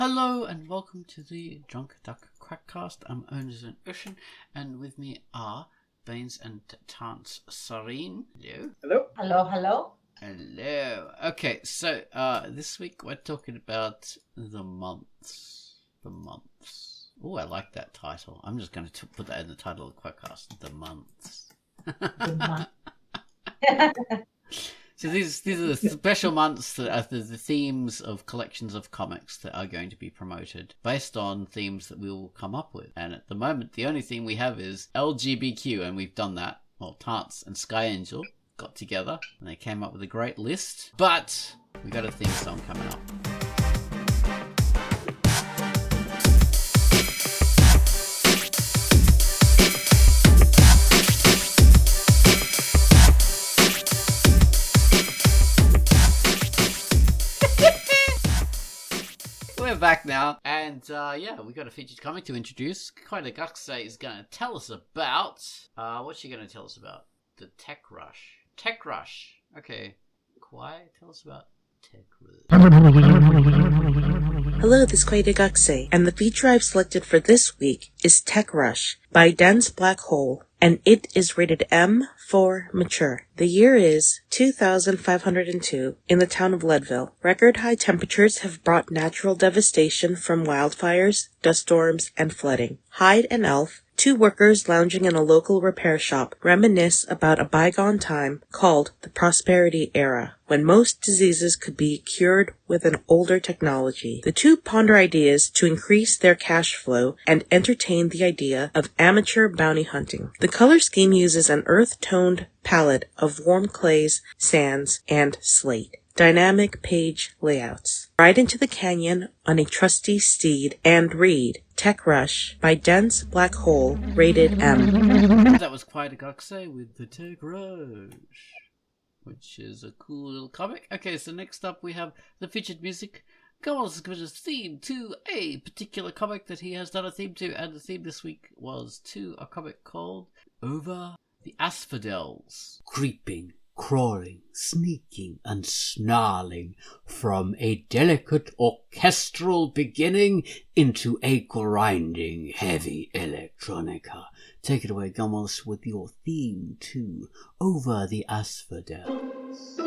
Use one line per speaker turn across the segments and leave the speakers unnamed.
Hello and welcome to the Drunkduck Quackcast. I'm Autism and with me are Baines and Tantz Aerine. Hello.
Hello. Hello.
Hello. Okay, so this week we're talking about the months. Oh, I like that title. I'm just going to put that in the title of the Quackcast. The months.
The month.
So these are the special months that are the themes of collections of comics that are going to be promoted based on themes that we will come up with. And at the moment, the only theme we have is LGBTQ, and we've done that. Well, Tantz and Skyangel got together, and they came up with a great list. But we got a theme song coming up. We're back now, and we got a featured comic to introduce. Kawaiidaigakusei is going to tell us about what's she going to tell us about? The Tech Rush. Tech Rush. Okay, Kawai, tell us about Tech Rush.
Hello, this is Kawaiidaigakusei, and the feature I've selected for this week is Tech Rush by Dense Black Hole, and it is rated M for mature. The year is 2502 in the town of Leadville. Record high temperatures have brought natural devastation from wildfires, dust storms, and flooding. Hyde and Elf, two workers lounging in a local repair shop, reminisce about a bygone time called the Prosperity Era, when most diseases could be cured with an older technology. The two ponder ideas to increase their cash flow and entertain the idea of amateur bounty hunting. The color scheme uses an earth-toned palette of warm clays, sands, and slate. Dynamic page layouts. Ride into the canyon on a trusty steed and read Tech Rush by Dense Black Hole, rated M.
That was Kawaiidaigakusei with the Tech Rush, which is a cool little comic. Okay, so next up we have the featured music. Goals has given a theme to a particular comic that he has done a theme to, and the theme this week was to a comic called Over the Asphodels. Creeping, crawling, sneaking, and snarling from a delicate orchestral beginning into a grinding heavy electronica. Take it away, Gummels, with your theme to Over the Asphodels.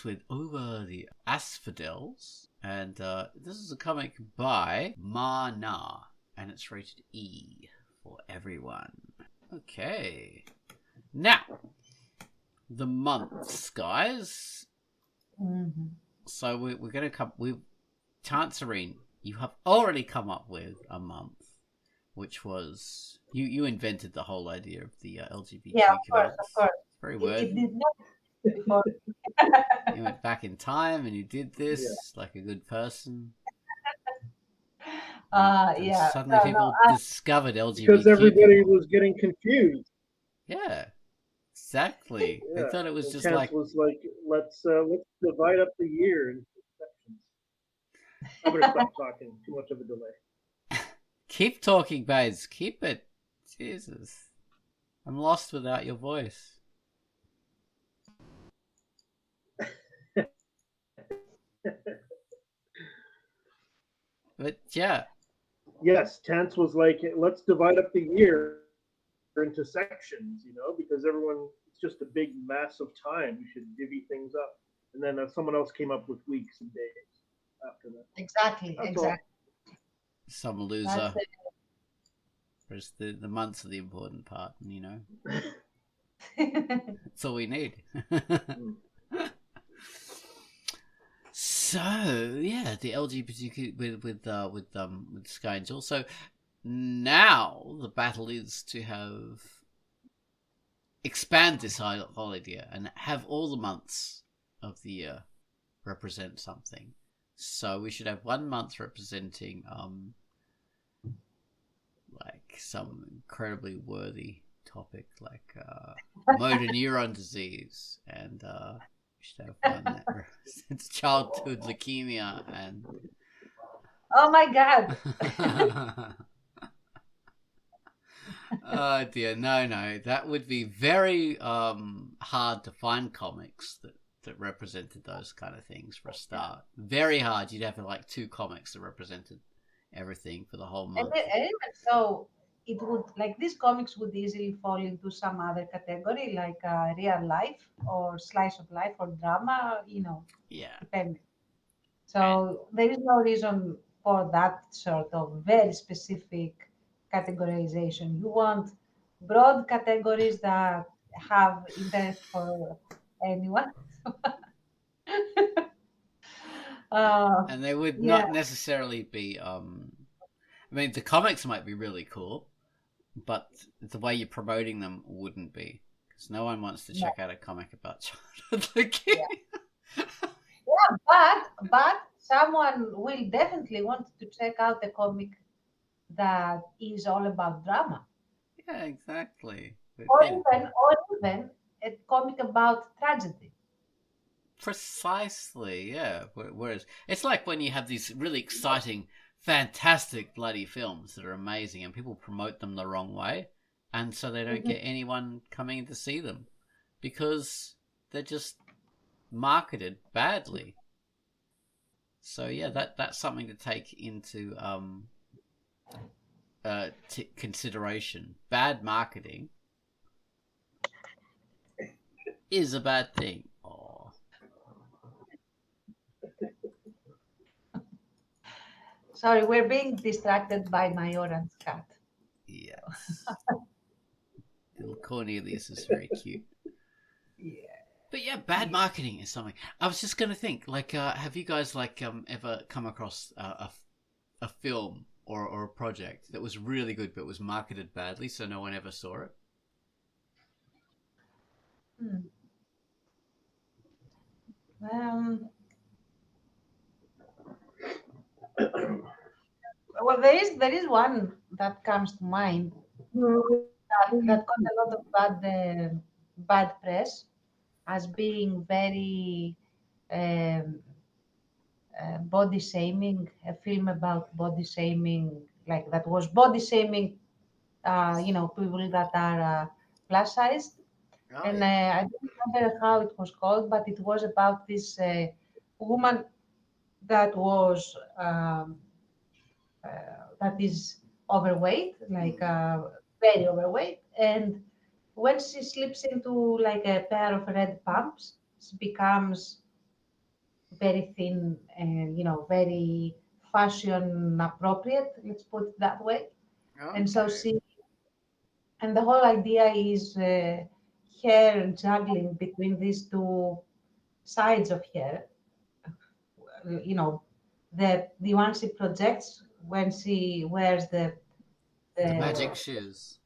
With Over the Asphodels, and this is a comic by Mana, and it's rated E for everyone. Okay, now the months, guys.
Mm-hmm.
So we're going to come with Tantz Aerine. You have already come up with a month, which was you invented the whole idea of the LGBTQ.
Yeah, of course.
Very word.
It did not before.
You went back in time and you did this like a good person. And suddenly people discovered LGBT.
Because everybody was getting confused.
Yeah, exactly.
Yeah.
They thought it was just
Tantz
like...
was like, let's divide up the year into sections. I'm gonna stop talking. Too much of a delay.
Keep talking, Baines. Keep it. Jesus. I'm lost without your voice. But yeah,
Yes, Tantz was like, let's divide up the year into sections, because it's just a big mass of time. We should divvy things up. And then someone else came up with weeks and days after that.
Exactly.
That's
Exactly.
some
That's
loser.
it.
Whereas the months are the important part, That's all we need. So yeah, the LGBTQ with Skyangel. So now the battle is to expand this whole idea and have all the months of the year represent something. So we should have 1 month representing like some incredibly worthy topic like motor neuron disease, and we should have one that represents childhood leukemia and
Oh my God.
oh dear, no, that would be very hard to find comics that represented those kind of things for a start. Very hard. You'd have like 2 comics that represented everything for the whole month.
And even so, it would, like, these comics would easily fall into some other category, like real life or slice of life or drama,
Yeah.
depending. So there is no reason for that sort of very specific categorization. You want broad categories that have interest for anyone.
And they would
Yeah.
not necessarily be the comics might be really cool, but the way you're promoting them wouldn't be, because no one wants to check out a comic about childhood leukemia.
Yeah, but someone will definitely want to check out a comic that is all about drama,
Yeah, exactly. But
or
yeah,
even a comic about tragedy.
precisely, yeah. Whereas it's like when you have these really exciting, fantastic bloody films that are amazing, and people promote them the wrong way, and so they don't get anyone coming in to see them because they're just marketed badly. So yeah, that's something to take into consideration. Bad marketing is a bad thing. Oh.
Sorry, we're being distracted by my orange cat.
Yes. Little Cornelius is very cute.
Yeah.
But yeah, bad marketing is something. I was just gonna think, like, have you guys ever come across a film or a project that was really good but was marketed badly, so no one ever saw it?
Well, there is one that comes to mind that got a lot of bad press as being very body shaming, a film about body shaming, like that was body shaming, people that are plus sized. And I don't remember how it was called, but it was about this woman that was that is overweight, like very overweight, and when she slips into like a pair of red pumps, she becomes very thin and very fashion appropriate, let's put it that way. And so and the whole idea is her juggling between these 2 sides of her, the one she projects when she wears
The magic shoes.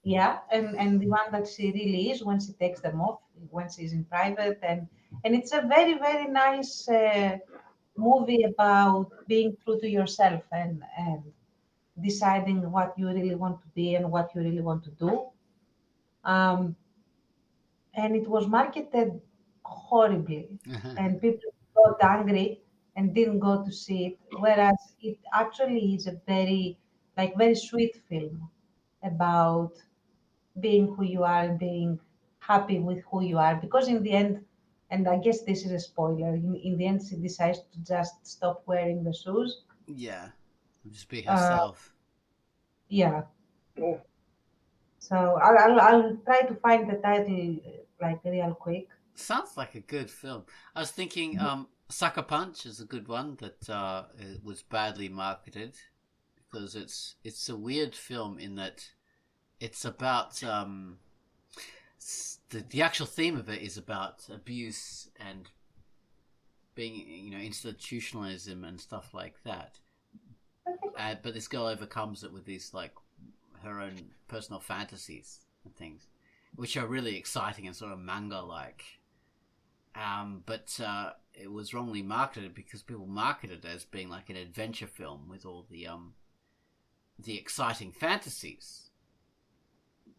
yeah, and the one that she really is when she takes them off, when she's in private, and it's a very, very nice movie about being true to yourself and deciding what you really want to be and what you really want to do. And it was marketed horribly, and people got angry and didn't go to see it. Whereas it actually is a very sweet film about being who you are and being happy with who you are. Because in the end, and I guess this is a spoiler, in the end, she decides to just stop wearing the shoes.
Yeah. Just be herself.
Yeah.
Oh,
So I'll try to find the title like real quick.
Sounds like a good film. I was thinking Sucker Punch is a good one that it was badly marketed because it's a weird film in that it's about the actual theme of it is about abuse and being institutionalism and stuff like that. But this girl overcomes it with these like her own personal fantasies and things, which are really exciting and sort of manga-like. But it was wrongly marketed because people marketed it as being like an adventure film with all the exciting fantasies.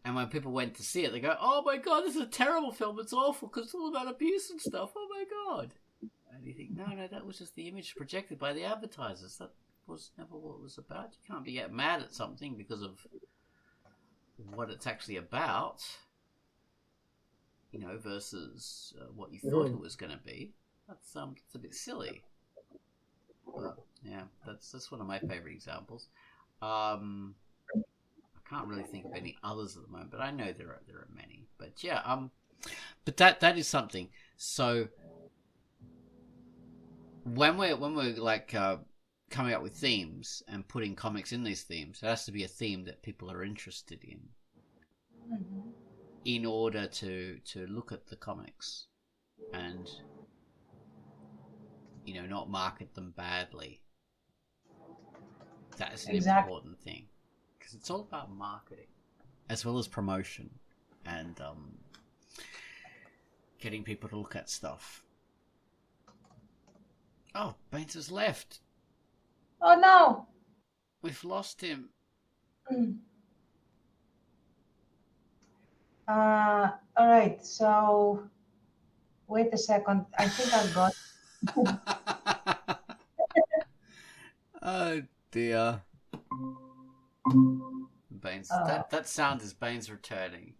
And when people went to see it, they go, "Oh my god, this is a terrible film. It's awful because it's all about abuse and stuff. Oh my god!" And you think, no, that was just the image projected by the advertisers. That was never what it was about. You can't get mad at something because of what it's actually about. Versus what you thought it was going to be. That's a bit silly. But yeah, that's one of my favorite examples. I can't really think of any others at the moment, but I know there are many. But yeah, but that is something. So when we're like coming up with themes and putting comics in these themes, it has to be a theme that people are interested in.
Mm-hmm.
In order to look at the comics and not market them badly. That is an important thing because it's all about marketing as well as promotion and getting people to look at stuff. Oh, Baines has left.
Oh no!
We've lost him.
All right, so wait a second. I think I've got.
Oh dear. Baines. That sound is Baines returning.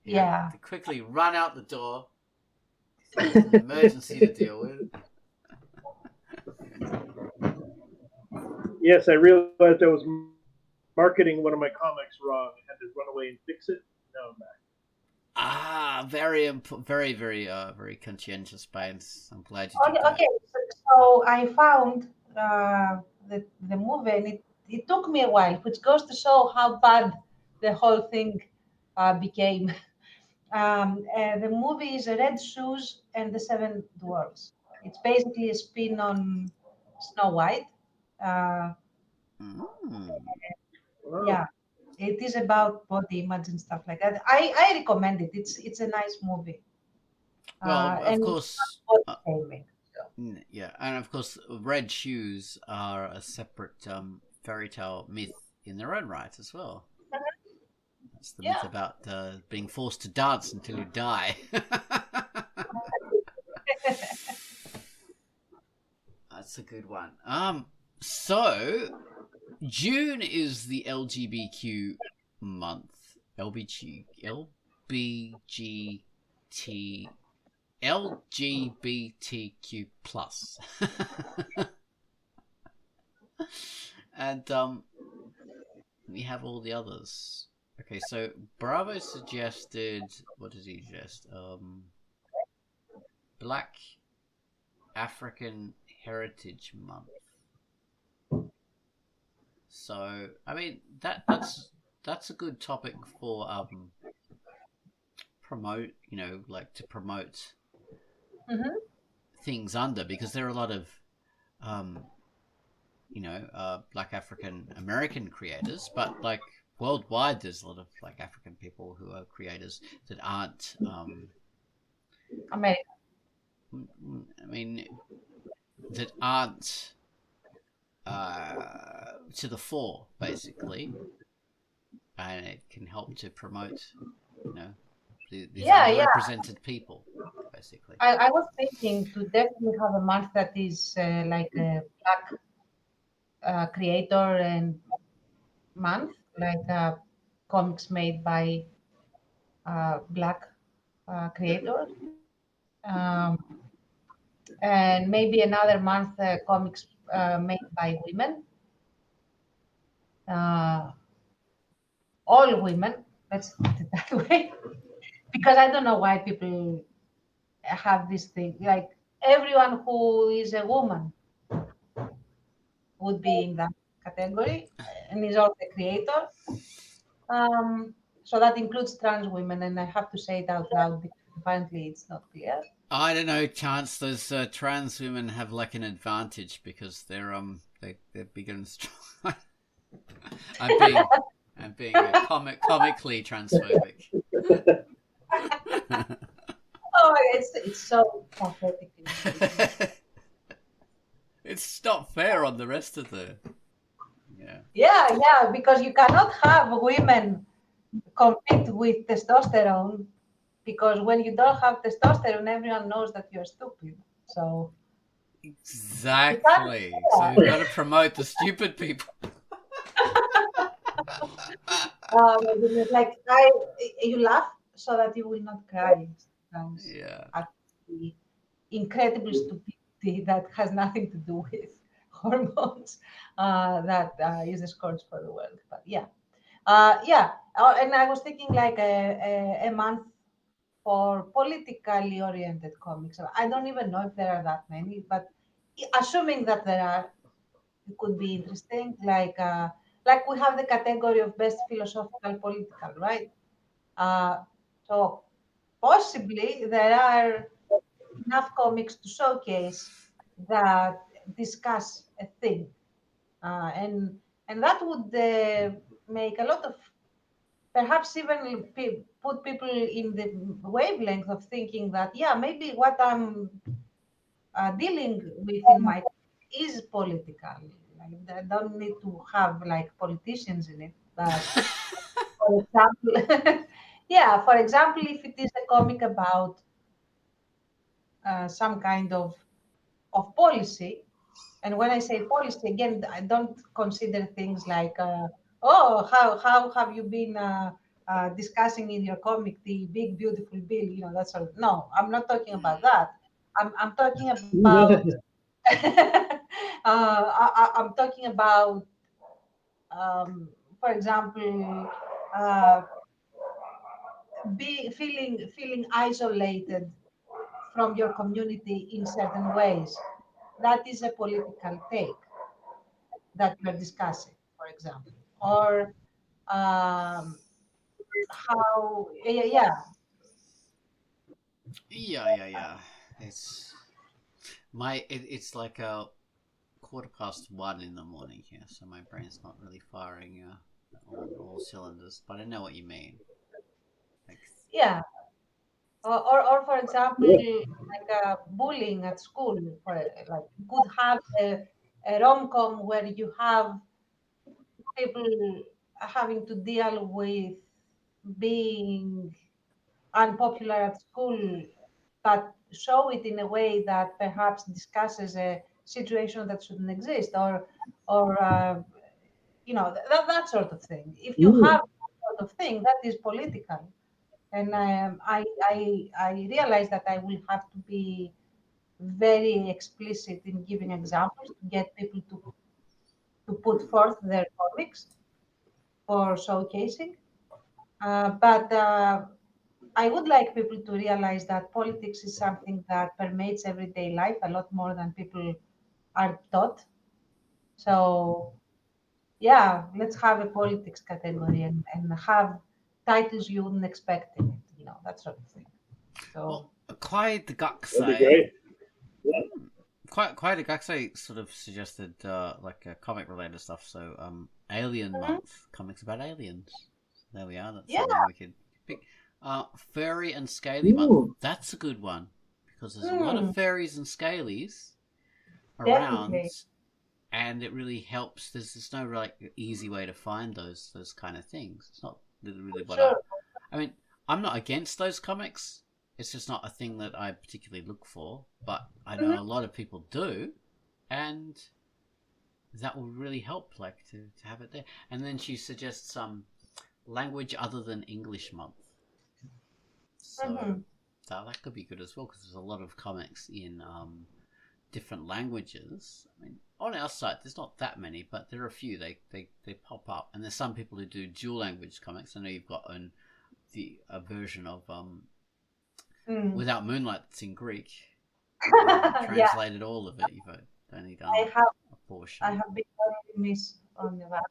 Yeah.
To quickly run out the door. It's an emergency to deal with.
Yes, I realized I was marketing one of my comics wrong. I had to run away and fix it. Now I'm back.
Very, very conscientious, Baines. I'm glad you did
Okay, so I found the movie, and it took me a while, which goes to show how bad the whole thing became. The movie is Red Shoes and the Seven Dwarfs. It's basically a spin on Snow White. Yeah, it is about body image and stuff like that. I recommend it. It's a nice movie.
Well, of course.
Yeah,
and of course, Red Shoes are a separate fairy tale myth in their own right as well. That's the myth about being forced to dance until you die. That's a good one. So June is the LGBTQ month. LGBTQ plus. And we have all the others. Okay, so Bravo suggested, what did he suggest? Black African Heritage Month. So I mean that's a good topic for promote, to promote things under, because there are a lot of Black African American creators, but like worldwide there's a lot of like African people who are creators that aren't
American.
I mean that aren't to the fore, basically, and it can help to promote these underrepresented people, basically.
I was thinking to definitely have a month that is like a Black creator and month, like comics made by Black creators, and maybe another month comics made by women. all women, let's put it that way, because I don't know why people have this thing. Like everyone who is a woman would be in that category and is also a creator. So that includes trans women, and I have to say it out loud because apparently it's not clear.
I don't know, Chance. Those trans women have like an advantage because they're bigger and strong. I'm being comically transphobic.
Oh, it's so pathetic.
It's not fair on the rest of the. Yeah.
Yeah, because you cannot have women compete with testosterone, because when you don't have testosterone, everyone knows that you're stupid. So
Exactly. So we've got to promote the stupid people.
like you laugh so that you will not cry. Sometimes
Yeah.
at the incredible stupidity that has nothing to do with hormones. That is a scourge for the world. But yeah. And I was thinking like a month for politically oriented comics. I don't even know if there are that many, but assuming that there are, it could be interesting. Like we have the category of best philosophical political, right? So possibly there are enough comics to showcase that discuss a thing, and that would make a lot of, perhaps even put people in the wavelength of thinking that, yeah, maybe what I'm dealing with in my is political. Like, I don't need to have like politicians in it. But for example, yeah, for example, if it is a comic about some kind of policy, and when I say policy, again, I don't consider things like, oh, how have you been discussing in your comic the big beautiful bill? You know, that sort of. No, I'm not talking about that. I'm talking about. I'm talking about, for example, uh, be feeling isolated from your community in certain ways. That is a political take that we're discussing, for example, or how, yeah.
Yeah. It's it's like a 1:15 in the morning here, so my brain's not really firing on all cylinders. But I know what you mean. Like,
Yeah, or for example, like bullying at school, for like you could have a rom-com where you have people having to deal with being unpopular at school, but show it in a way that perhaps discusses a situation that shouldn't exist, or that sort of thing. If you have that sort of thing, that is political. And I realize that I will have to be very explicit in giving examples to get people to put forth their comics for showcasing. But I would like people to realize that politics is something that permeates everyday life a lot more than people are taught. So, yeah, let's have a politics category and have titles you wouldn't expect in it, that sort of thing. So,
well, Quiet the
That'd be
Gucksay.
great.
Kawaiidaigakusei sort of suggested like comic related stuff. So Alien Month, comics about aliens. There we are. That's
yeah,
something we could pick. Furry and Scaly Month. That's a good one because there's a lot of furries and scalies around,
definitely.
and it really helps. There's no like easy way to find those kind of things. It's not really what
Sure.
I mean, I'm not against those comics. It's just not a thing that I particularly look for, but I know a lot of people do, and that will really help, like to have it there. And then she suggests some language other than English month, so that could be good as well because there's a lot of comics in different languages. I mean, on our site, there's not that many, but there are a few. They pop up, and there's some people who do dual language comics. I know you've got a version of Without Moonlight that's in Greek. Translated all of it. You've only done a portion.
I have been very miss on that.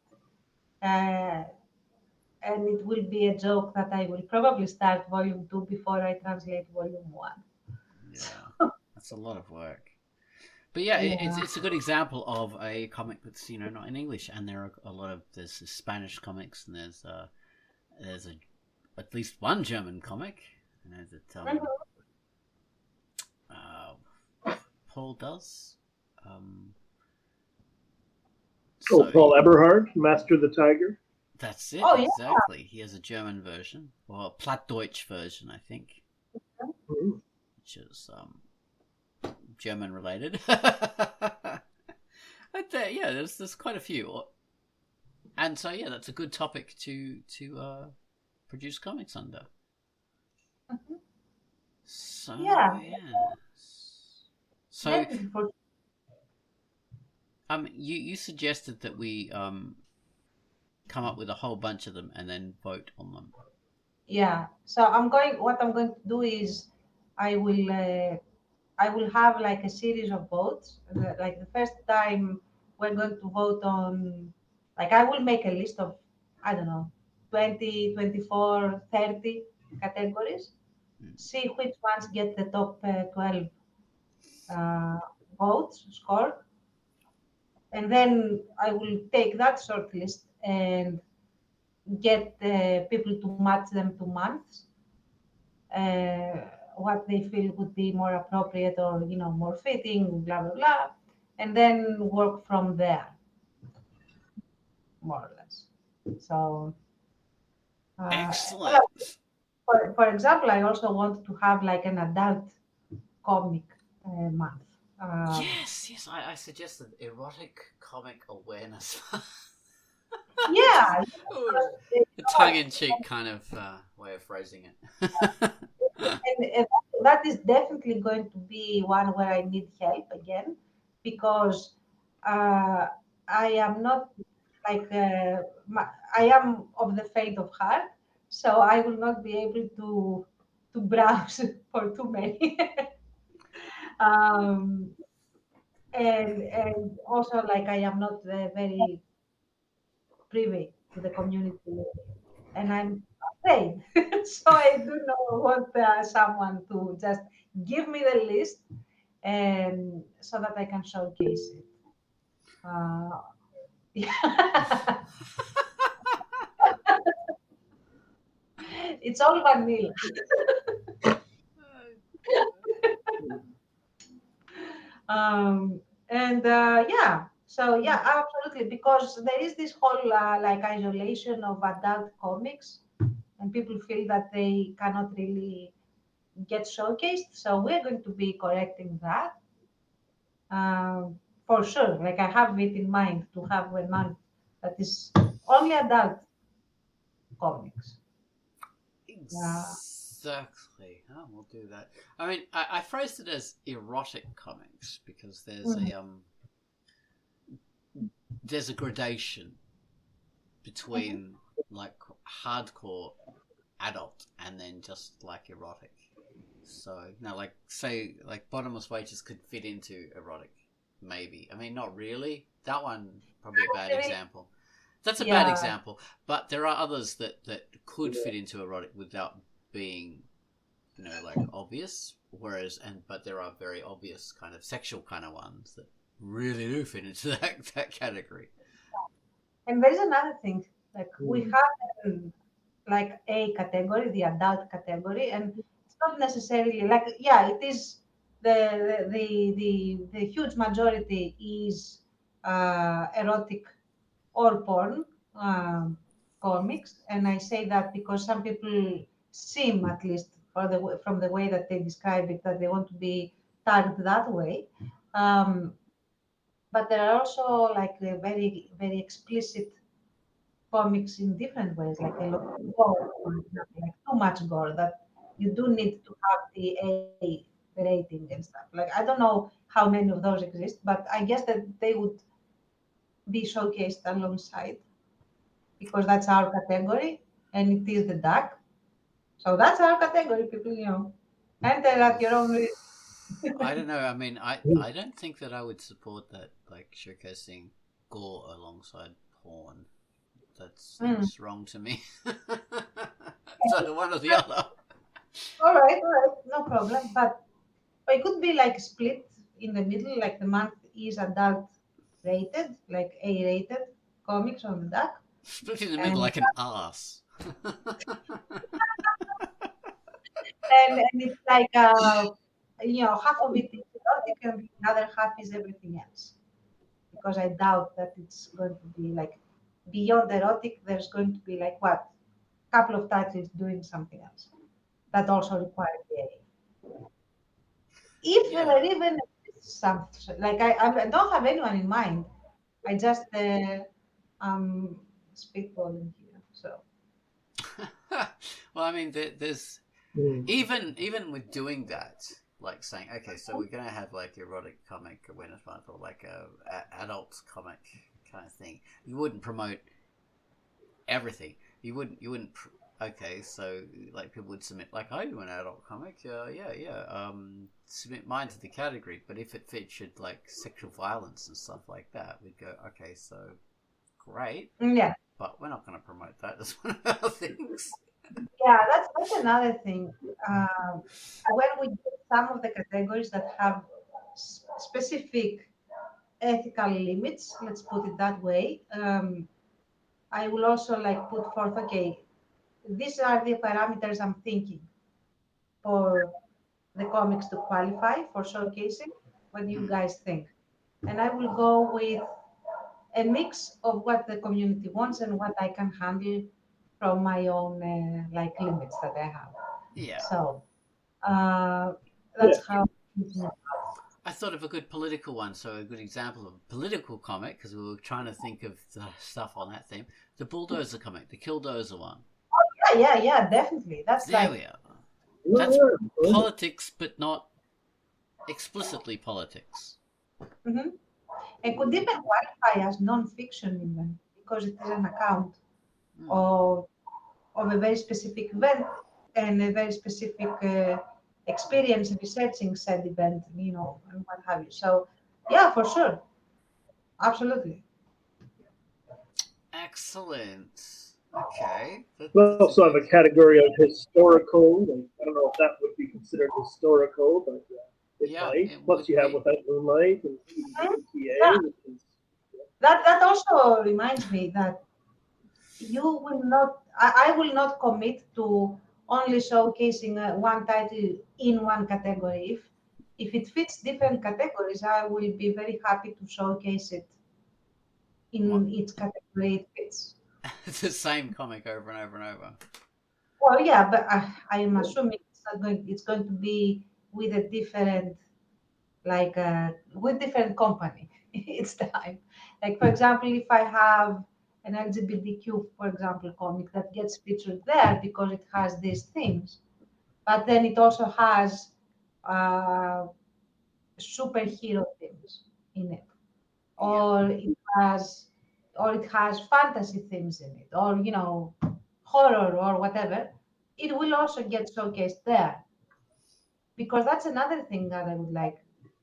And it will be a joke that I will probably start volume 2 before I translate volume 1.
Yeah, that's a lot of work. But yeah, it's a good example of a comic that's not in English, and there are there's Spanish comics, and there's at least one German comic. I know that Paul does.
PaulEberhardt, Master the Tiger.
That's it. Exactly. Yeah. He has a German version, or a Plattdeutsch version, I think, which is German related. But there's quite a few, and so that's a good topic to produce comics under.
Mm-hmm.
So So you suggested that we come up with a whole bunch of them and then vote on them.
Yeah. So what I'm going to do is I will have like a series of votes. Like the first time we're going to vote on, like I will make a list of, I don't know, 20, 24, 30 categories. See which ones get the top 12 votes scored. And then I will take that short list and get people to match them to months, what they feel would be more appropriate or more fitting, blah blah blah, and then work from there, more or less. So
excellent.
For example, I also want to have like an adult comic month.
Yes, I suggested erotic comic awareness.
Yeah,
a tongue-in-cheek kind of way of phrasing it.
and that is definitely going to be one where I need help again, because I am not like I am of the faint of heart, so I will not be able to browse for too many. And also like I am not very privy to the community, and I'm afraid. So I do not want someone to just give me the list, and so that I can showcase it. Yeah. It's all vanilla. Absolutely, because there is this whole like isolation of adult comics, and people feel that they cannot really get showcased. So we're going to be correcting that for sure. Like I have it in mind to have a month that is only adult comics.
Exactly. We'll do that. I mean, I phrased it as erotic comics because there's a gradation between like hardcore adult and then just like erotic. So now, like say, like Bottomless Wages could fit into erotic, maybe. I mean, not really. That one probably a bad example. That's a bad example, but there are others that could fit into erotic without being, like obvious. But there are very obvious kind of sexual kind of ones that really do fit into that category.
And there is another thing, like we have like a category, the adult category, and it's not necessarily like it is the huge majority is erotic or porn comics, and I say that because some people seem, at least from the way that they describe it, that they want to be tagged that way. But there are also like very very explicit comics in different ways, like a lot of gore, for example, like too much gore that you do need to have the A rating and stuff. Like I don't know how many of those exist, but I guess that they would be showcased alongside because that's our category and it is the duck. So that's our category, people, enter at your own risk.
I don't know. I mean, I don't think that I would support that, like showcasing gore alongside porn. That seems wrong to me. So one or the other.
All right, no problem. But it could be like split in the middle, like the month is adult rated, like A-rated comics on the duck.
Split in the middle like an ass.
And it's like half of it is erotic and the other half is everything else. Because I doubt that it's going to be like beyond erotic. There's going to be like what, couple of titles doing something else that also require the A. If there even is something like I don't have anyone in mind. I just spitballing here. So.
Well, I mean, there's even with doing that, like saying, okay, so we're gonna have like erotic comic awareness month or like a adult comic kind of thing. You wouldn't promote everything. You wouldn't. Okay, so like people would submit, like I do an adult comic. Submit mine to the category. But if it featured like sexual violence and stuff like that, we'd go, okay, so great.
Yeah.
But we're not going to promote that as one of our things.
Yeah, that's another thing. When we get some of the categories that have specific ethical limits, let's put it that way, I will also like put forth, okay, these are the parameters I'm thinking for the comics to qualify for showcasing. What do you guys think? And I will go with a mix of what the community wants and what I can handle from my own limits that I have.
Yeah.
So that's how.
I thought of a good political one, so a good example of a political comic, because we were trying to think of the stuff on that theme. The Bulldozer comic, the Killdozer one.
Oh, yeah, definitely. That's
there we are. That's politics, but not explicitly politics.
Mm-hmm. It could even qualify as non-fiction even, because it is an account of a very specific event and a very specific experience researching said event, and what have you. So, yeah, for sure. Absolutely.
Excellent. Okay.
We also have a category of historical. And I don't know if that would be considered historical, but it might. Plus, you have Without Moonlight and ETA.
That also reminds me that you will not. I will not commit to only showcasing one title in one category. If it fits different categories, I will be very happy to showcase it in each category it fits.
It's the same comic over and over and over.
Well, yeah, but I am assuming it's going to be with a different, with different company each time. Like, for example, if I have an LGBTQ, for example, comic that gets featured there because it has these themes, but then it also has superhero themes in it, or it has fantasy themes in it, or horror or whatever. It will also get showcased there, because that's another thing that I would like.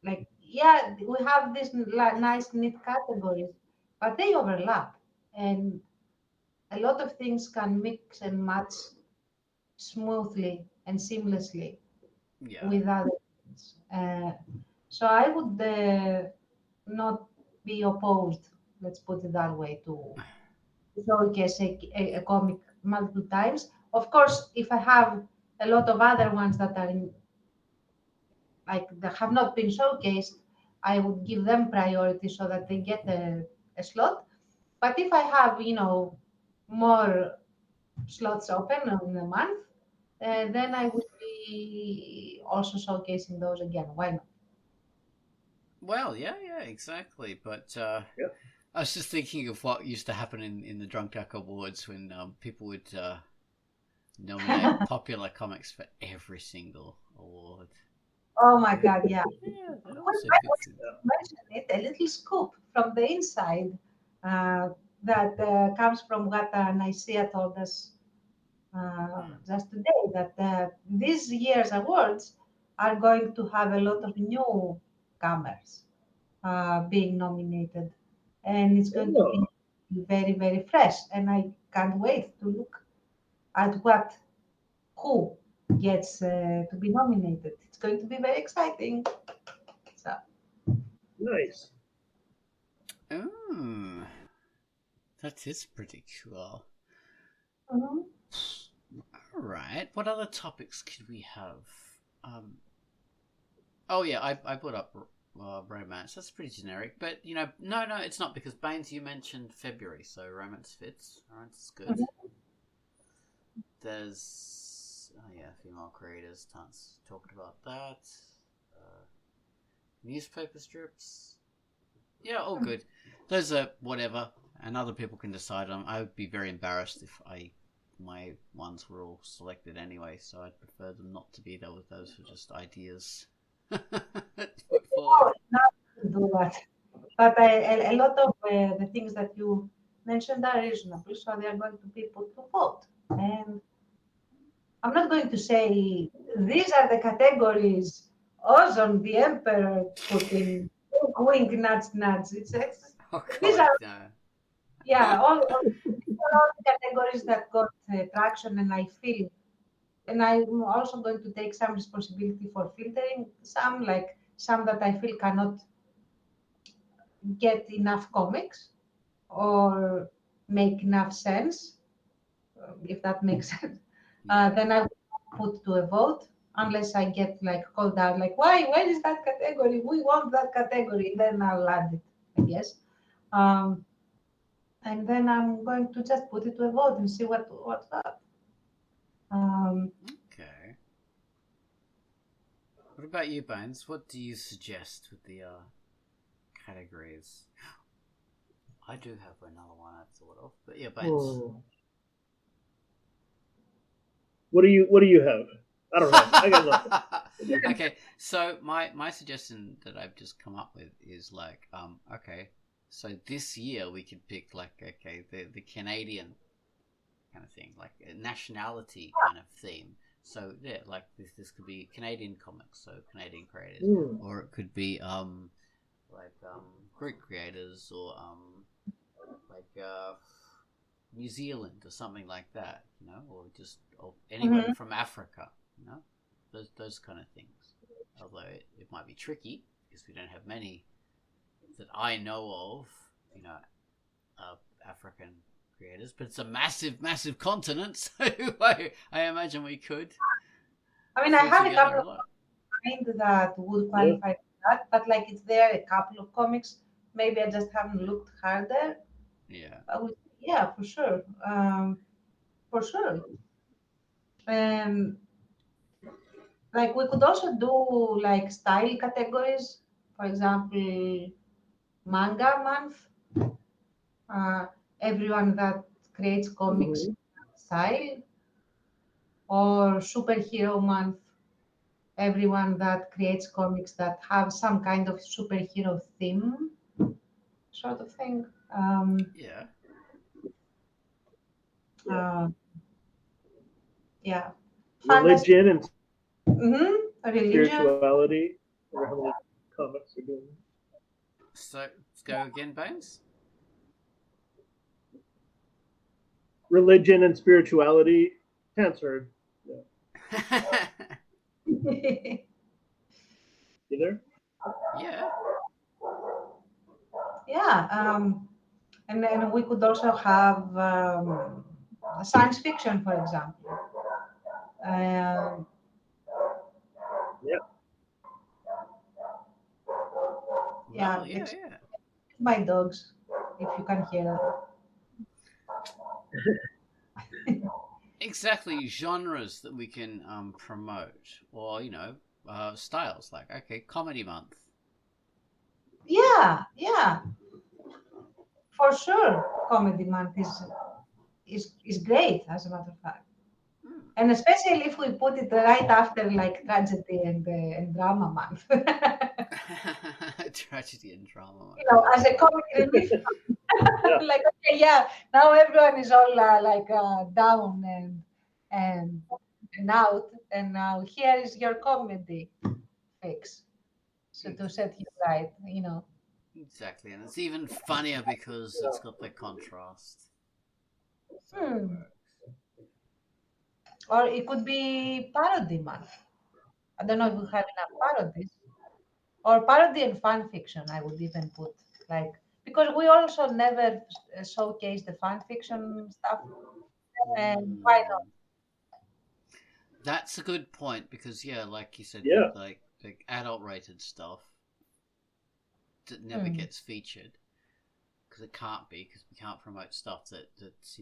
Like, yeah, we have these nice neat categories, but they overlap, and a lot of things can mix and match smoothly and seamlessly with other things. So I would not be opposed, let's put it that way, to showcase a comic multiple times. Of course, if I have a lot of other ones that are that have not been showcased, I would give them priority so that they get a slot. But if I have, more slots open in a month, then I would be also showcasing those again. Why not?
Well, yeah, exactly. But I was just thinking of what used to happen in the Drunkduck Awards when people would nominate popular comics for every single award.
Oh my God, yeah.
Yeah, that
When
also
I
fits in.
mentioned it, a little scoop from the inside that comes from what Nicaea told us just today, that this year's awards are going to have a lot of newcomers being nominated, and it's going to be very, very fresh. And I can't wait to look at who gets to be nominated. It's going to be very exciting. So,
Nice.
Oh, that is pretty cool.
mhm.
All right. What other topics could we have? Oh yeah, I put up romance. That's pretty generic, but no, it's not, because Baines, you mentioned February, so romance fits. Romance is good. There's female creators. Tantz talked about that. Newspaper strips. Yeah, all good. Those are whatever, and other people can decide on. I would be very embarrassed if my ones were all selected anyway, so I'd prefer them not to be. Those are just ideas. Put forward.
Not to do that. But a lot of the things that you mentioned are reasonable, so they are going to be put to vote. And I'm not going to say these are the categories Ozone the Emperor put in. Wink, nudge, nudge.
Oh
These
God,
are
no.
all the categories that got traction, and I feel, and I'm also going to take some responsibility for filtering some, like some that I feel cannot get enough comics or make enough sense, if that makes sense. Then I will put to a vote unless I get like called out, like, why? Where is that category? We want that category. Then I'll add it, I guess. And then I'm going to just put it to a vote and see what's up.
Okay. What about you, Bones? What do you suggest with the categories? I do have another one I thought of, but yeah, Bones.
What do you have? I don't know. I got nothing.
Okay, so my suggestion that I've just come up with is like, okay, so this year we could pick like, okay, the Canadian kind of thing, like a nationality kind of theme. So yeah, like this could be Canadian comics, so Canadian creators, or it could be Greek creators, or New Zealand or something like that, or just anyone from Africa, those kind of things. Although it might be tricky because we don't have many that I know of, African creators, but it's a massive continent, so I imagine we could.
I mean, I have a couple of mind that would qualify for that, but like it's there a couple of comics. Maybe I just haven't looked harder. Yeah, for sure. For sure. Like we could also do like style categories. For example, manga month. Everyone that creates comics style, or superhero month. Everyone that creates comics that have some kind of superhero theme, sort of thing. Yeah.
Religion and
spirituality.
Or how many comics are doing?
So let's go again, Bones.
Religion and spirituality. Tantz heard.
Yeah.
You there?
Yeah.
Yeah. And then we could also have science fiction, for example.
Yeah.
Well, yeah.
My dogs, if you can hear that.
Exactly, genres that we can promote, or styles, like, okay, comedy month.
Yeah, for sure. Comedy month is great, as a matter of fact. And especially if we put it right after like tragedy and drama month.
Tragedy and drama.
As a comic relief. Like, okay, yeah, now everyone is all down and out, and now here is your comedy fix. So to set you right,
Exactly, and it's even funnier because it's got the contrast. So it works.
Or it could be parody month. I don't know if we have enough parodies. Or parody and fan fiction, I would even put. Because we also never showcase the fan fiction stuff. And why not?
That's a good point because, like you said, like adult-rated stuff that never gets featured because it can't be, because we can't promote stuff that's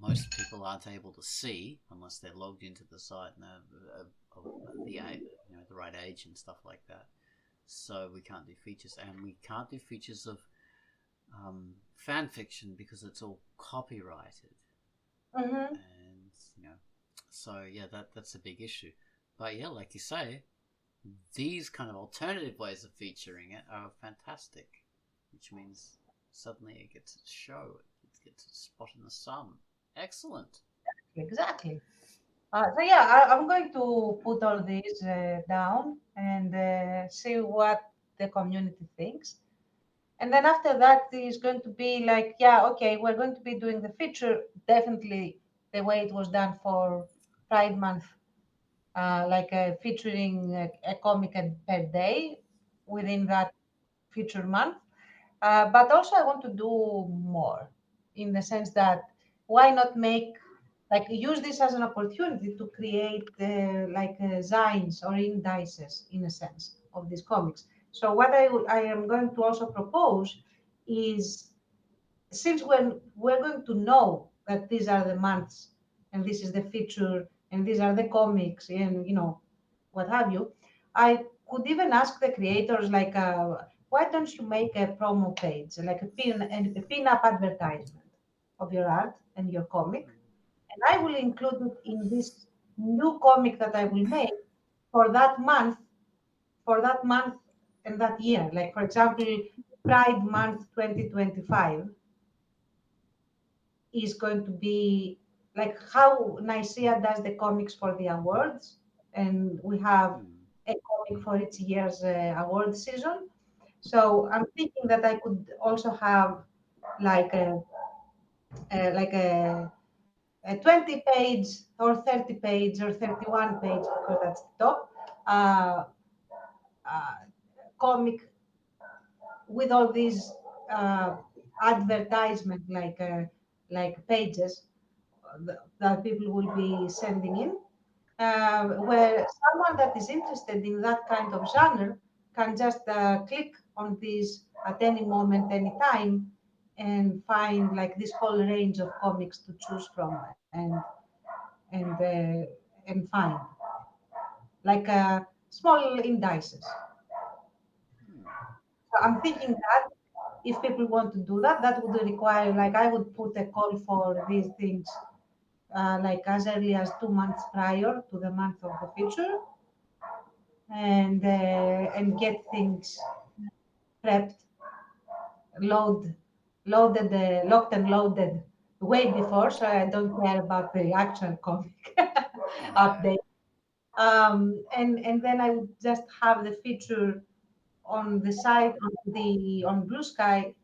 most people aren't able to see unless they're logged into the site and they're of the right age and stuff like that. So we can't do features, and we can't do features of fan fiction because it's all copyrighted.
Mm-hmm.
And so that's a big issue. But like you say, these kind of alternative ways of featuring it are fantastic, which means suddenly it gets its show, it gets its spot in the sun. Excellent.
Exactly. I'm going to put all these down and see what the community thinks. And then after that is going to be like, okay, we're going to be doing the feature definitely the way it was done for Pride Month, featuring a comic per day within that feature month. But also I want to do more in the sense that why not use this as an opportunity to create zines or indices in a sense of these comics. So what I am going to also propose is, since when we're going to know that these are the months and this is the feature and these are the comics and what have you, I could even ask the creators why don't you make a promo page, like a pin-up advertisement of your art and your comic, and I will include it in this new comic that I will make for that month and that year. Like, for example, Pride Month 2025 is going to be like how Nicaea does the comics for the awards, and we have a comic for each year's award season. So I'm thinking that I could also have like a 20 page or 30 page or 31 page, because that's the top, comic with all these advertisement pages that people will be sending in, where someone that is interested in that kind of genre can just click on these at any moment, any time, and find this whole range of comics to choose from and find small indices. So I'm thinking that if people want to do that, that would require, I would put a call for these things as early as 2 months prior to the month of the feature, and get things prepped, locked and loaded way before, so I don't care about the actual comic update. And then I would just have the feature on the site on Bluesky,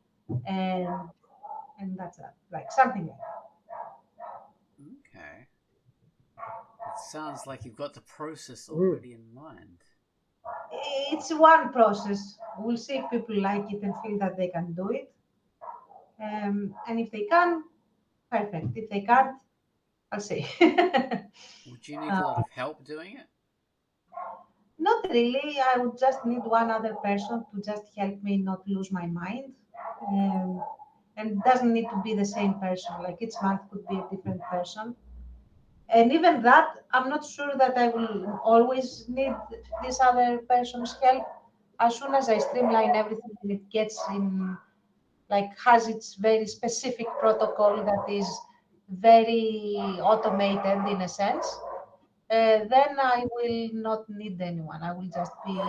and that's it, something like that.
Okay. It sounds like you've got the process already in mind.
It's one process. We'll see if people like it and feel that they can do it. And if they can, perfect. If they can't, I'll see.
Would you need a lot of help doing it?
Not really. I would just need one other person to just help me not lose my mind. And it doesn't need to be the same person. Each month could be a different person. And even that, I'm not sure that I will always need this other person's help. As soon as I streamline everything and it gets in, has its very specific protocol that is very automated in a sense, then I will not need anyone. I will just be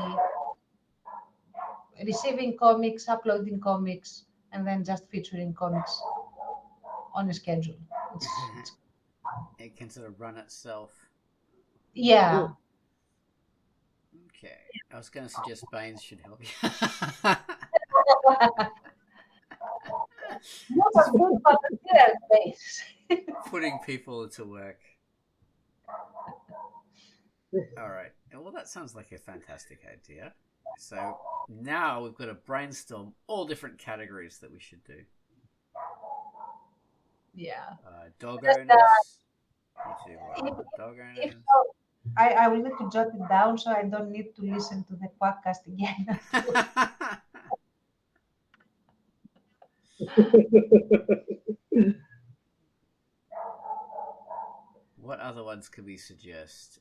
receiving comics, uploading comics, and then just featuring comics on a schedule. It's
It can sort of run itself.
yeah.
Okay. I was going to suggest Baines should help you.
Not a good volunteer base.
Putting people to work. All right. Well, that sounds like a fantastic idea. So now we've got to brainstorm all different categories that we should do.
Yeah.
Dog
Just,
owners. Dog
If
owners.
so, I will need to jot it down so I don't need to listen to the Quackcast again.
What other ones could we suggest?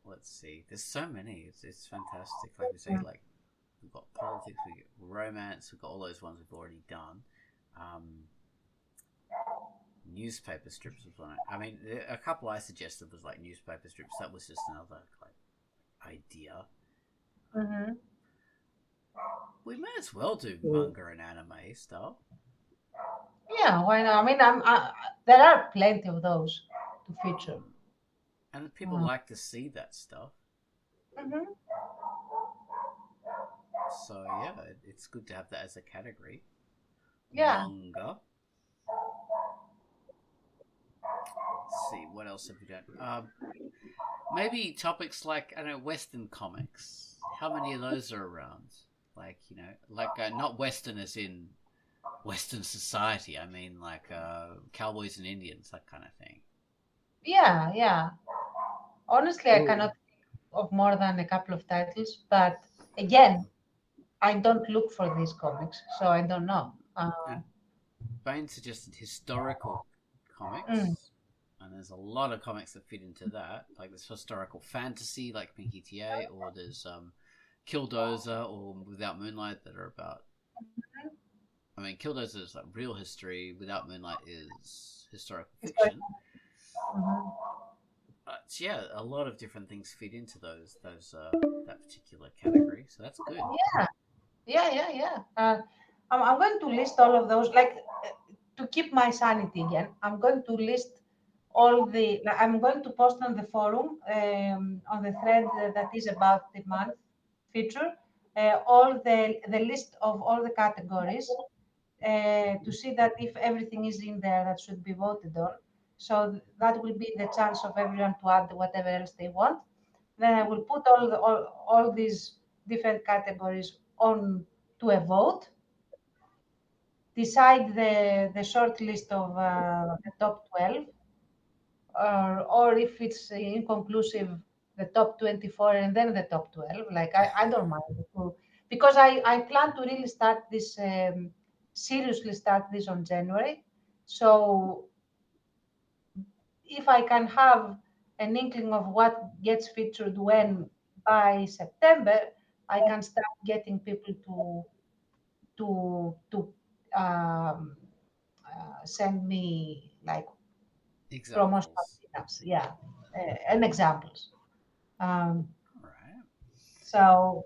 Let's see. There's so many. It's fantastic. Like we say, like we've got politics, we get romance, we've got all those ones we've already done. Newspaper strips was one. I mean, a couple I suggested was like newspaper strips. That was just another like idea.
Mm-hmm.
We may as well do manga and anime stuff.
Yeah, why not? I mean, there are plenty of those to feature.
And people like to see that stuff.
Mm-hmm.
So, yeah, it's good to have that as a category.
Yeah.
Manga. Let's see, what else have we done? Maybe topics like, I don't know, Western comics. How many of those are around? Like, you know, like not Western as in Western society. I mean, like cowboys and Indians, that kind of thing.
Yeah, yeah. Honestly, I cannot think of more than a couple of titles, but again, I don't look for these comics, so I don't know.
Bain suggested historical comics, and there's a lot of comics that fit into that. Like there's historical fantasy, like Pinky TA, or there's Killdozer or Without Moonlight that are about. I mean, Killdozer is like real history. Without Moonlight is historical fiction.
Mm-hmm.
But yeah, a lot of different things fit into those that particular category. So that's good.
Yeah. I'm going to list all of those, like to keep my sanity again. I'm going to list all the. I'm going to post on the forum on the thread that is about the month feature, all the list of all the categories to see that if everything is in there that should be voted on. So that will be the chance of everyone to add whatever else they want. Then I will put all these different categories on to a vote, decide the short list of the top 12, or if it's inconclusive, the top 24 and then the top 12. Like I don't mind because I plan to really start this seriously start this on January. So if I can have an inkling of what gets featured when by September, I can start getting people to send me like promotional items, and examples.
Right.
So,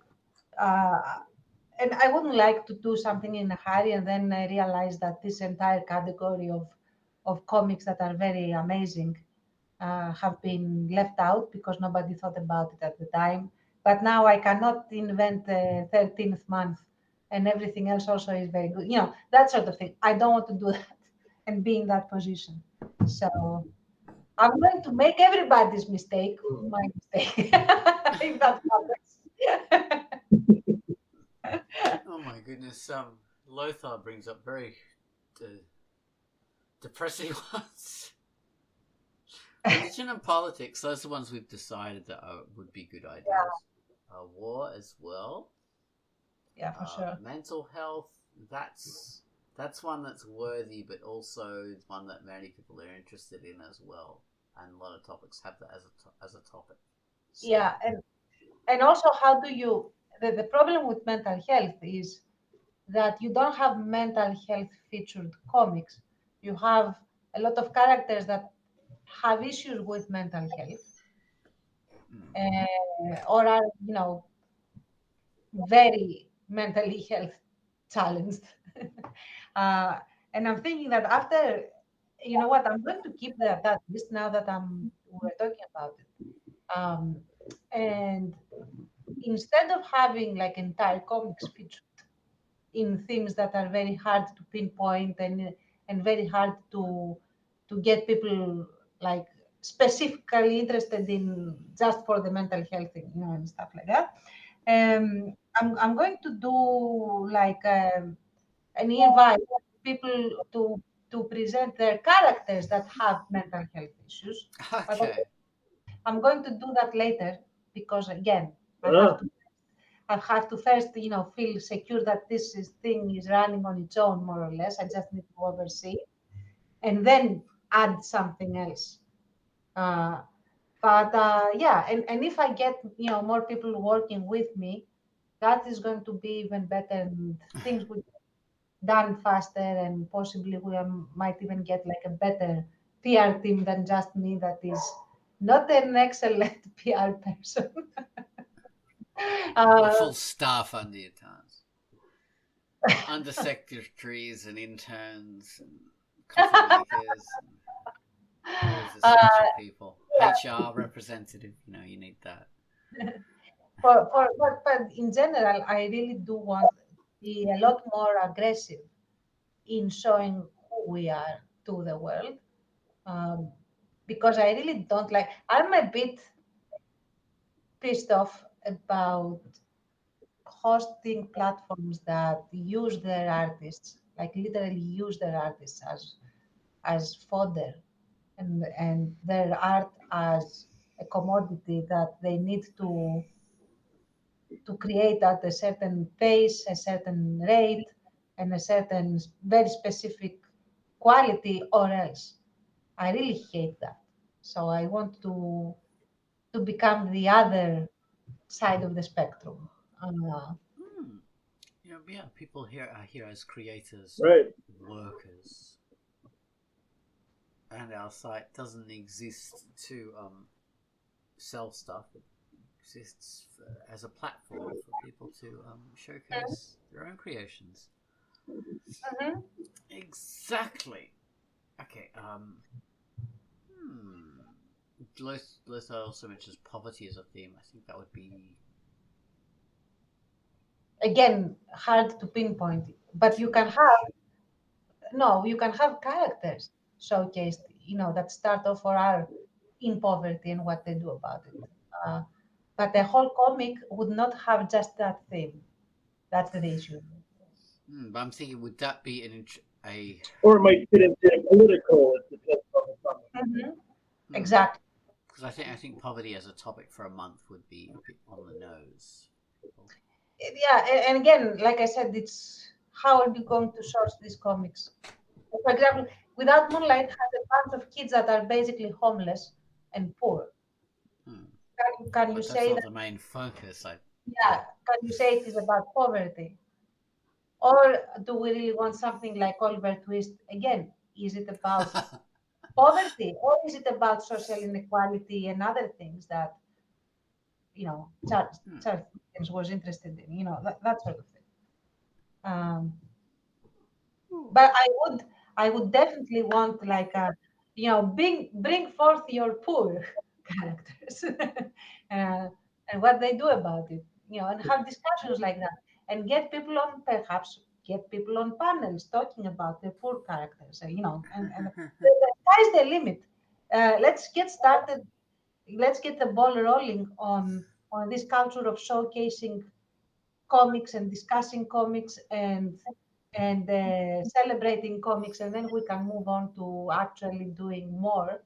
and I wouldn't like to do something in a hurry and then I realize that this entire category of comics that are very amazing have been left out because nobody thought about it at the time. But now I cannot invent a 13th month and everything else also is very good. You know, that sort of thing. I don't want to do that and be in that position. So I'm going to make everybody's mistake my mistake. If that happens.
Oh my goodness. Lothar brings up very depressing ones. Religion and politics, those are the ones we've decided that would be good ideas. Yeah. War as well.
Yeah, for sure.
Mental health, that's one that's worthy, but also it's one that many people are interested in as well. And a lot of topics have that as a topic. So.
Yeah, and also how do you, the problem with mental health is that you don't have mental health featured comics. You have a lot of characters that have issues with mental health, or are, very mentally health challenged. uh, and I'm thinking that after, I'm going to keep that list now that we're talking about it. And instead of having like entire comics featured in themes that are very hard to pinpoint and very hard to get people like specifically interested in just for the mental health thing, and stuff like that. I'm going to do like an invite people to present their characters that have mental health issues. But
Okay.
I'm going to do that later because again, I have to first, feel secure that thing is running on its own, more or less. I just need to oversee and then add something else. Uh, but yeah, and if I get, more people working with me, that is going to be even better, and things will be done faster, and possibly might even get like a better PR team than just me that is not an excellent PR person.
A full staff under your Tantz. Undersecretaries and interns and coffee makers. And those essential people.
Yeah.
HR representative, you need that.
But in general, I really do want to be a lot more aggressive in showing who we are to the world, because I really don't like. I'm a bit pissed off about hosting platforms that use their artists, like literally use their artists as fodder, and their art as a commodity that they need to create at a certain pace, a certain rate, and a certain very specific quality, or else. I really hate that. So I want to become the other side of the spectrum.
Yeah, people here are here as creators,
Right.
workers. And our site doesn't exist to sell stuff. It exists as a platform for people to showcase their own creations.
Mm-hmm.
Exactly. Okay. Lothar also mentions poverty as a theme. I think that would be
Again, hard to pinpoint it, but you can have characters showcased, that start off or are in poverty and what they do about it. But the whole comic would not have just that theme. That's the issue.
but I'm thinking, would that be a
Or it might fit into political. It depends on the topic.
Exactly.
Because I think poverty as a topic for a month would be a bit on the nose.
Yeah, and again, like I said, it's how are you going to source these comics? For example, Without Moonlight has a bunch of kids that are basically homeless and poor. Can you
But
say
that's not
that?
the main focus.
Yeah, can you say it is about poverty? Or do we really want something like Oliver Twist? Again, is it about poverty, or is it about social inequality and other things that, Charles Dickens was interested in, that sort of thing. But I would definitely want like bring forth your poor characters, and what they do about it, and have discussions like that, and perhaps get people on panels talking about the poor characters, and the sky's the limit. Let's get started. Let's get the ball rolling on this culture of showcasing comics and discussing comics and celebrating comics, and then we can move on to actually doing more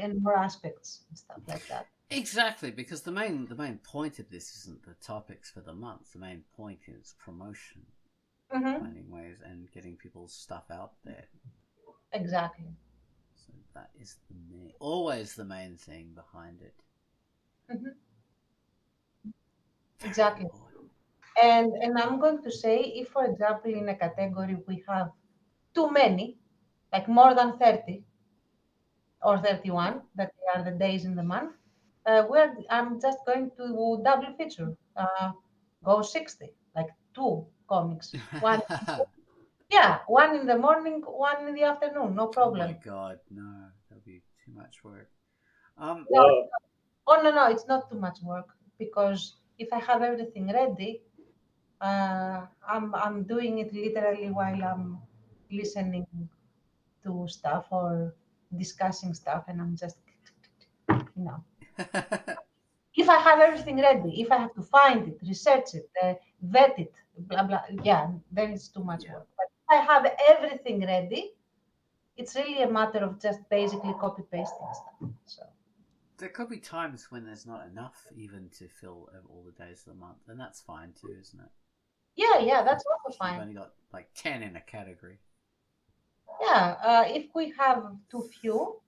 and more aspects and stuff like that.
Exactly, because the main point of this isn't the topics for the month. The main point is promotion, finding ways and getting people's stuff out there.
Exactly.
So that is always the main thing behind it.
Exactly. And I'm going to say, if for example in a category we have too many, like more than 30 or 31, that are the days in the month, I'm just going to double feature, go 60, like 2 comics. One, yeah, one in the morning, one in the afternoon, no
Oh
problem.
my god, no, that'll be too much work.
No,
Wow.
oh no, it's not too much work because if I have everything ready, I'm doing it literally while I'm listening to stuff or discussing stuff, and I'm just, you know. If I have everything ready, if I have to find it, research it, vet it, blah blah, yeah, then it's too much
Yeah.
work. But if I have everything ready, it's really a matter of just basically copy pasting stuff. So
There could be times when there's not enough even to fill all the days of the month, and that's fine too, isn't it?
yeah, that's also
You've
fine.
only got like 10 in a category.
Yeah, if we have too few,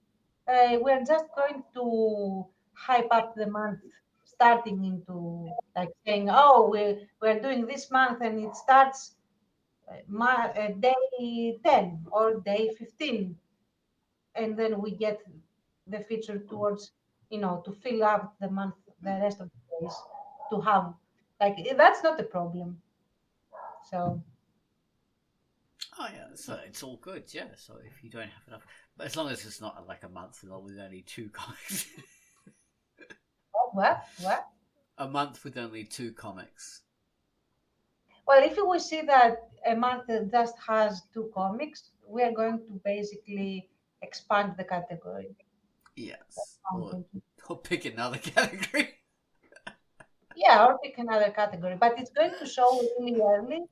we're just going to hype up the month, starting into like saying, oh, we're doing this month, and it starts day 10 or day 15, and then we get the feature towards, to fill up the month, the rest of the days, to have, like, that's not a problem. So
Oh yeah, so it's all good, yeah. So if you don't have enough, but as long as it's not like a month with only 2 comics.
what?
A month with only 2 comics.
Well, if we see that a month just has 2 comics, we are going to basically expand the category.
Yes. Or pick another category.
Yeah, or pick another category, but it's going to show really early.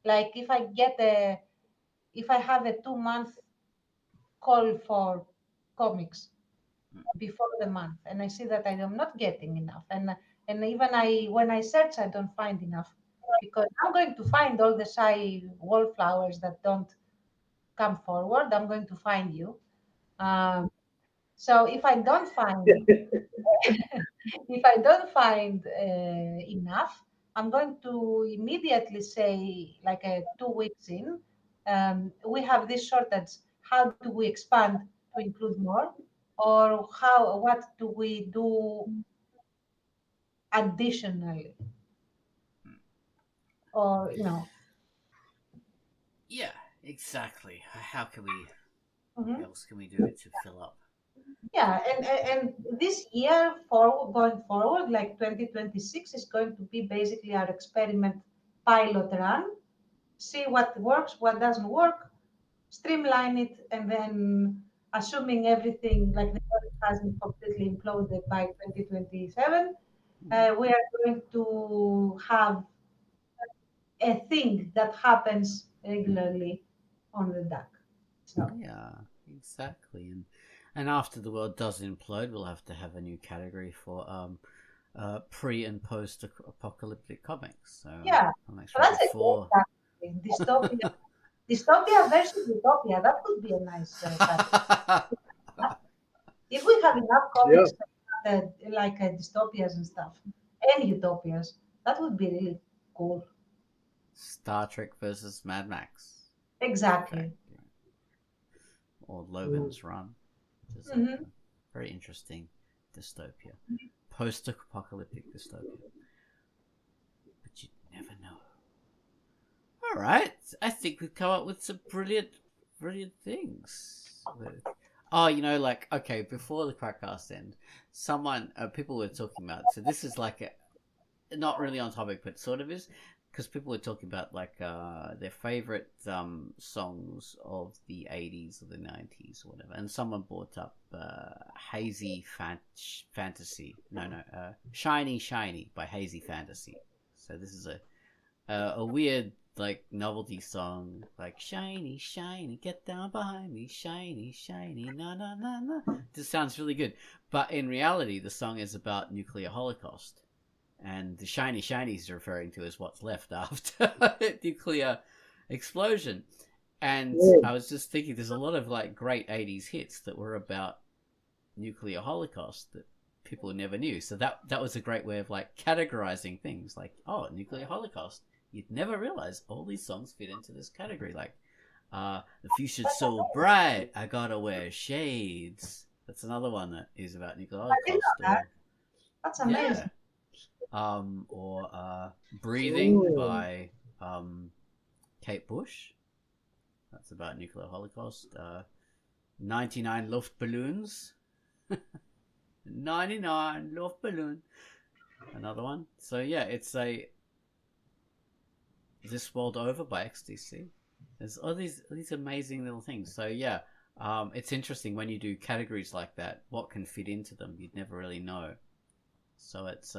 Like if I have a 2 month call for comics before the month, and I see that I am not getting enough, and even when I search, I don't find enough, because I'm going to find all the shy wallflowers that don't come forward. I'm going to find you. So if I don't find enough, I'm going to immediately say, like 2 weeks in, we have this shortage. How do we expand to include more, or what do we do additionally, or
Yeah, exactly. How can we?
mhm.
What else can we do to fill up?
Yeah, and this year going forward, like 2026, is going to be basically our experiment pilot run. See what works, what doesn't work, streamline it, and then, assuming everything, like the product hasn't completely imploded by 2027, we are going to have a thing that happens regularly on the duck. So
Yeah, exactly. And after the world does implode, we'll have to have a new category for pre and post apocalyptic comics. So
yeah,
comics
so
from
that's a
before.
great dystopia. Dystopia versus utopia. That could be a nice category. If we have enough
Yeah.
comics like dystopias and stuff, and utopias, that would be really cool.
Star Trek versus Mad Max.
Exactly.
Or Logan's Run, which is
Mhm.
a very interesting dystopia. Post-apocalyptic dystopia. But you never know. Alright, I think we've come up with some brilliant things. Oh, okay, before the Quackcast end, people were talking about, so this is like not really on topic, but sort of is, because people were talking about their favorite songs of the 80s or the 90s or whatever, and someone brought up Hazy Fantasy. Shiny by Hazy Fantasy. So this is a weird novelty song, like shiny, get down behind me, shiny, na na na na. This sounds really good, but in reality, the song is about nuclear holocaust. And the shiny is referring to as what's left after nuclear explosion. And I was just thinking, there's a lot of great 80s hits that were about nuclear holocaust that people never knew. So that was a great way of categorizing things, nuclear holocaust. You'd never realize all these songs fit into this category. The future's so bright, I gotta wear shades. That's another one that is about nuclear
I didn't
holocaust.
know that. That's amazing.
Yeah. Or Breathing by Kate Bush. That's about nuclear holocaust. 99 Luftballons. 99 Luftballon. Another one. So yeah, it's This World Over by XTC. There's all these amazing little things. So yeah, it's interesting when you do categories like that, what can fit into them. You'd never really know. So it's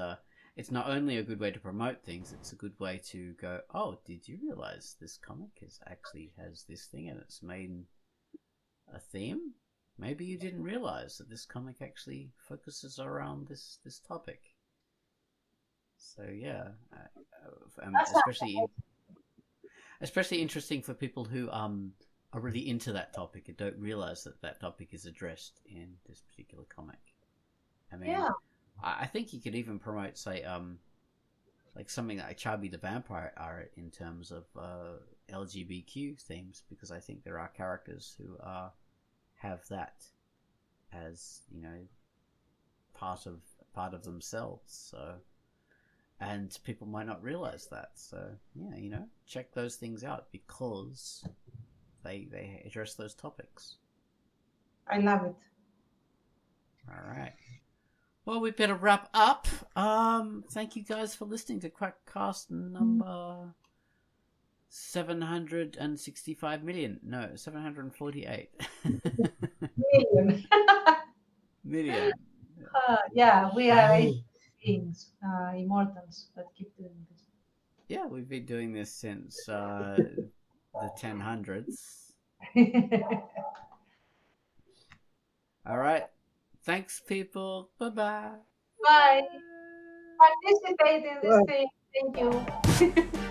not only a good way to promote things, it's a good way to go, oh, did you realize this comic actually has this thing and it's made a theme? Maybe you didn't realize that this comic actually focuses around this topic. So yeah, especially interesting for people who are really into that topic and don't realize that topic is addressed in this particular comic. I mean, yeah. I think you could even promote, say, like something like Chubby the Vampire art in terms of LGBTQ themes, because I think there are characters who have that as, you know, part of themselves. So, and people might not realize that. So yeah, you know, check those things out because they address those topics.
I love it.
All right. Well, we better wrap up. Thank you guys for listening to Quackcast number 765 million. No, 748.
Million.
Million.
Yeah, we are beings, immortals that keep doing this.
Yeah, we've been doing this since the 1000s. All right. Thanks, people. Bye-bye.
Bye. Participate in this thing. Thank you.